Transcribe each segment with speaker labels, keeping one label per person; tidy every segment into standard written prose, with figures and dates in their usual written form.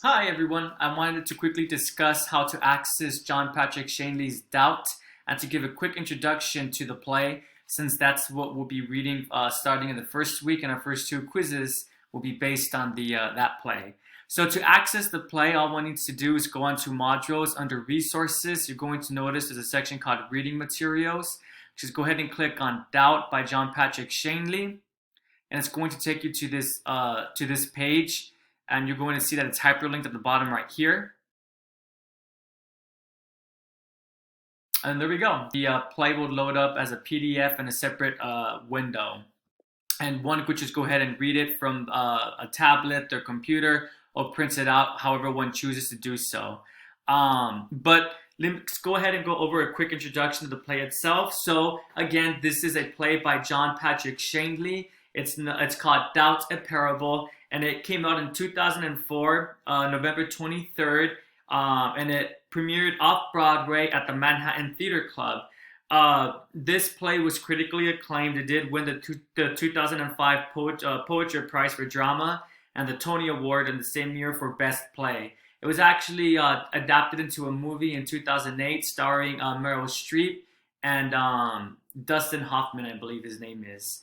Speaker 1: Hi everyone, I wanted to quickly discuss how to access John Patrick Shanley's Doubt and to give a quick introduction to the play since that's what we'll be reading starting in the first week, and our first two quizzes will be based on that play. So to access the play, all one needs to do is go onto modules under resources. You're going to notice there's a section called reading materials. Just go ahead and click on Doubt by John Patrick Shanley, and it's going to take you to this page. And you're going to see that it's hyperlinked at the bottom right here. And there we go. The play will load up as a PDF in a separate window. And one could just go ahead and read it from a tablet or computer or print it out, however one chooses to do so. But let's go ahead and go over a quick introduction to the play itself. So again, this is a play by John Patrick Shanley. It's called Doubt, a Parable, and it came out in 2004, November 23rd, and it premiered off-Broadway at the Manhattan Theater Club. This play was critically acclaimed. It did win the 2005 Poetry Prize for Drama and the Tony Award in the same year for Best Play. It was actually adapted into a movie in 2008 starring Meryl Streep and Dustin Hoffman, I believe his name is.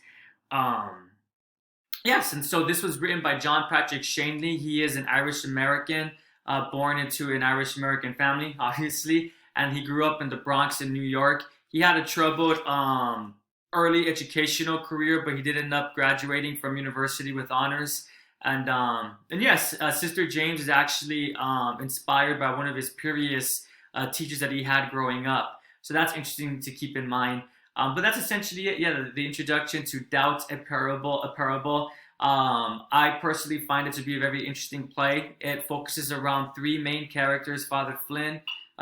Speaker 1: Yes, and so this was written by John Patrick Shanley. He is an Irish American, born into an Irish American family, obviously, and he grew up in the Bronx in New York. He had a troubled early educational career, but he did end up graduating from university with honors. And yes, Sister James is actually inspired by one of his previous teachers that he had growing up. So that's interesting to keep in mind. But that's essentially it. Yeah, the introduction to Doubt, a Parable. I personally find it to be a very interesting play. It focuses around three main characters: Father Flynn,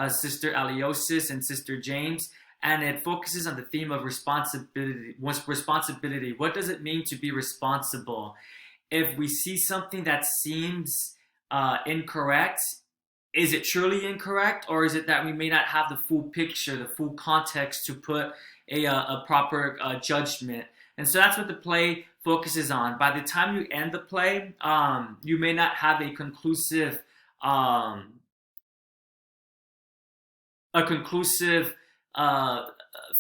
Speaker 1: Sister Aliosis, and Sister James. And it focuses on the theme of responsibility. What's responsibility? What does it mean to be responsible? If we see something that seems incorrect, is it truly incorrect, or is it that we may not have the full picture, the full context to put a proper judgment? And so that's what the play focuses on. By the time you end the play, you may not have a conclusive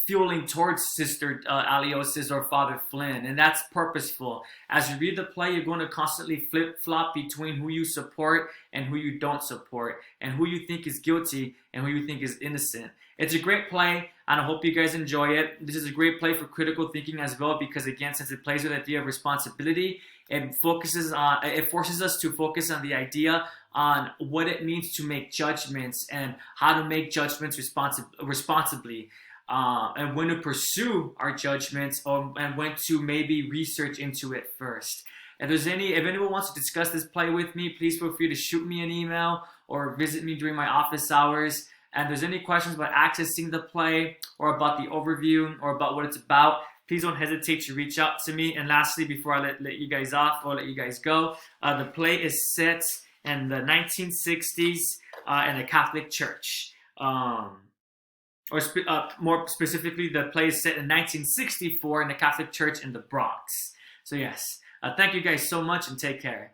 Speaker 1: feeling towards Sister Aliosis or Father Flynn, and that's purposeful. As you read the play, you're going to constantly flip-flop between who you support and who you don't support, and who you think is guilty and who you think is innocent. It's a great play, and I hope you guys enjoy it. This is a great play for critical thinking as well, because again, since it plays with the idea of responsibility, it forces us to focus on the idea on what it means to make judgments and how to make judgments responsibly. And when to pursue our judgments, and when to maybe research into it first. If anyone wants to discuss this play with me, please feel free to shoot me an email or visit me during my office hours. And if there's any questions about accessing the play or about the overview or about what it's about, please don't hesitate to reach out to me. And lastly, before I let you guys off or let you guys go, the play is set in the 1960s in a Catholic church. More specifically, the play is set in 1964 in the Catholic Church in the Bronx. So yes, thank you guys so much and take care.